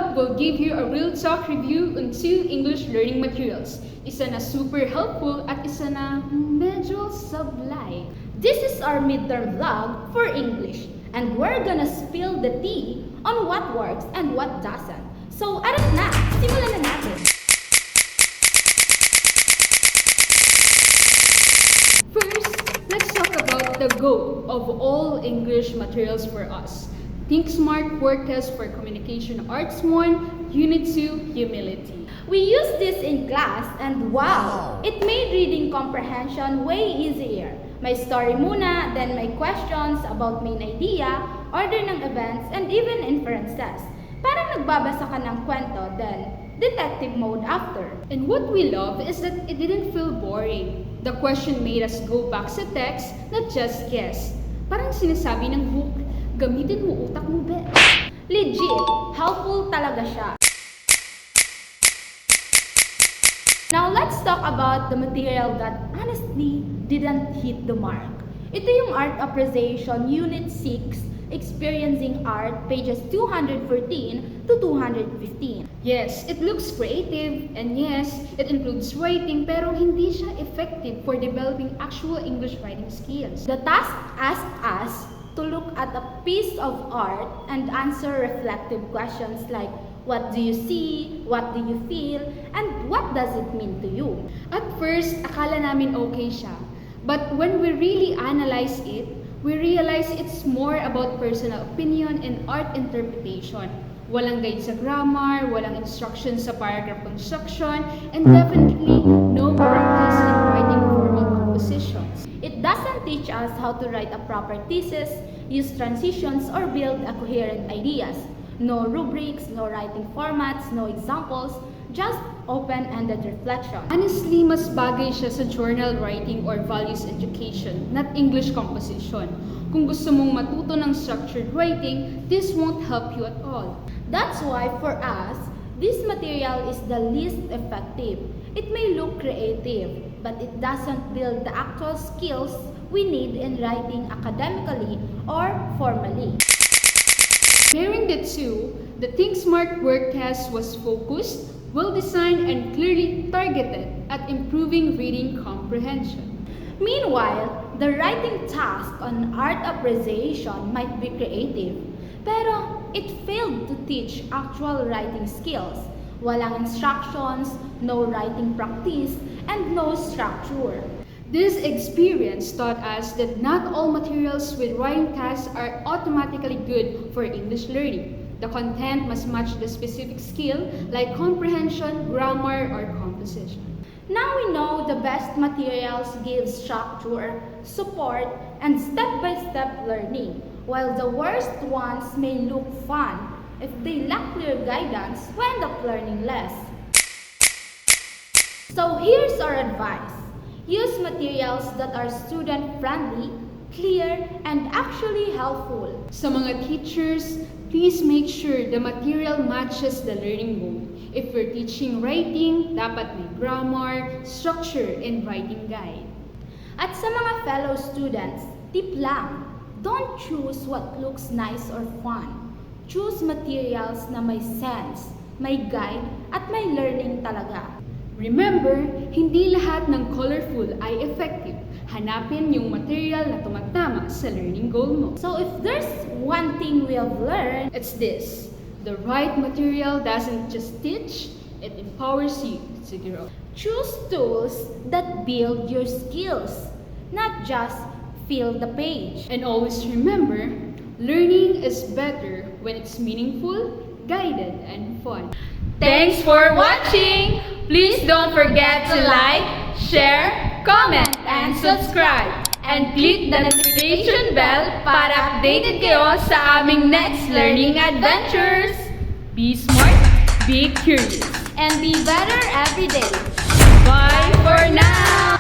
Vlog will give you a real talk review on 2 English learning materials. Isa na super helpful at isa na medyo sablay. This is our midterm vlog for English, and we're gonna spill the tea on what works and what doesn't. So, arat na! Simulan na natin! First, let's talk about the GO of all English materials for us. Think Smart Word Test for Communication Arts 1, Unit 2, Humility. We used this in class and wow! It made reading comprehension way easier. May story muna, then may questions about main idea, order ng events, and even inferences. Parang nagbabasa ka ng kwento, then detective mode after. And what we love is that it didn't feel boring. The question made us go back sa text, not just guess. Parang sinasabi ng book, gamitin mo utak mo, be. Legit, helpful talaga siya. Now let's talk about the material that honestly didn't hit the mark. Ito yung Art Appreciation Unit 6, Experiencing Art, pages 214 to 215. Yes, it looks creative, and yes, it includes writing, pero hindi siya effective for developing actual English writing skills. The task asked us to look at a piece of art and answer reflective questions like, what do you see? What do you feel? And what does it mean to you? At first, akala namin okay siya. But when we really analyze it, we realize it's more about personal opinion and art interpretation. Walang guide sa grammar, walang instructions sa paragraph construction, and definitely no practice in writing formal compositions. It doesn't teach us how to write a proper thesis, use transitions, or build a coherent ideas. No rubrics, no writing formats, no examples, just open-ended reflection. Honestly, mas bagay siya sa journal writing or values education, not English composition. Kung gusto mong matuto ng structured writing, this won't help you at all. That's why for us, this material is the least effective. It may look creative, but it doesn't build the actual skills we need in writing academically or formally. Pairing the two, the Think Smart Word Test was focused, well-designed, and clearly targeted at improving reading comprehension. Meanwhile, the writing task on art appreciation might be creative, pero it failed to teach actual writing skills. Walang instructions, no writing practice, and no structure. This experience taught us that not all materials with writing tasks are automatically good for English learning. The content must match the specific skill like comprehension, grammar, or composition. Now we know the best materials give structure, support, and step-by-step learning, while the worst ones may look fun. If they lack clear guidance, we end up learning less. So here's our advice. Use materials that are student-friendly, clear, and actually helpful. Sa mga teachers, please make sure the material matches the learning goal. If we're teaching writing, dapat may grammar, structure, and writing guide. At sa mga fellow students, tip lang, don't choose what looks nice or fun. Choose materials na may sense, may guide, at may learning talaga. Remember, hindi lahat ng colorful ay effective. Hanapin yung material na tumatama sa learning goal mo. So if there's one thing we have learned, It's this. The right material doesn't just teach, it empowers you to grow. choose tools that build your skills, not just fill the page. And always remember, learning is better when it's meaningful, guided, and fun. Thanks for watching! Please don't forget to like, share, comment, and subscribe. And click the notification bell para updated kayo sa aming next learning adventures. Be smart, be curious, And be better every day. Bye for now!